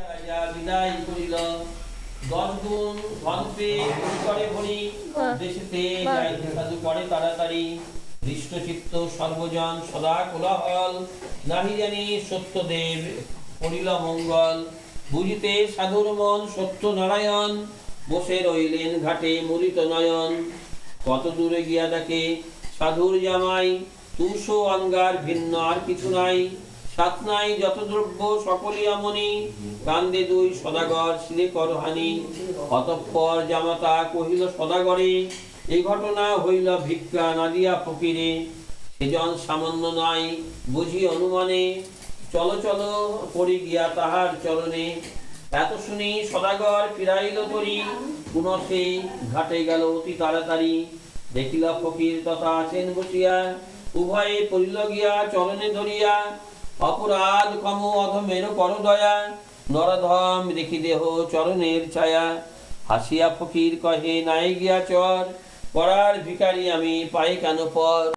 রাজা বিদায় করিল 10 গুণ ধন পেয়ে করে ভরি দেশেতে যাইতে সাধু করে তাড়াতাড়ি হৃষ্টচিত্ত সর্বজন সদা কোলাহল নাহি জানি সত্যদেব করিল মঙ্গল বুঝিতে সাধুর মন সত্য নারায়ণ বসে রইলেন ঘাটে মুরিত নয়ন কত দূরে গিয়া দেখে সাধুর জামাই তুষো অঙ্গার ভিন্ন আর কিছু নাই সাত নাই যত দ্রব্য সকলই আমনি কান্দে দুই সদাগর শিরে করহানি অতঃপর জামাতা কহিল সদাগরে এই ঘটনা হইল ভিক্ষা না দিয়া ফকিরে সেজন সামান্য নাই বুঝি অনুমানে চলো চলো পড়ি গিয়া তাহার চরণে এত শুনি সদাগর ফিরাইল তরি পুনঃ ঘাটে গেল অতি তাড়াতাড়ি দেখিল ফকির তথা আছেন বসিয়া উভয়ে পড়িল গিয়া চরণে ধরিয়া অপরাধ কম অধমের কর দয়া নরধম দেখি দেহ চরণের ছায়া হাসিয়া ফকির কহে নাই গিয়া চর পড়ার ভিখারি আমি পাই কেন পর।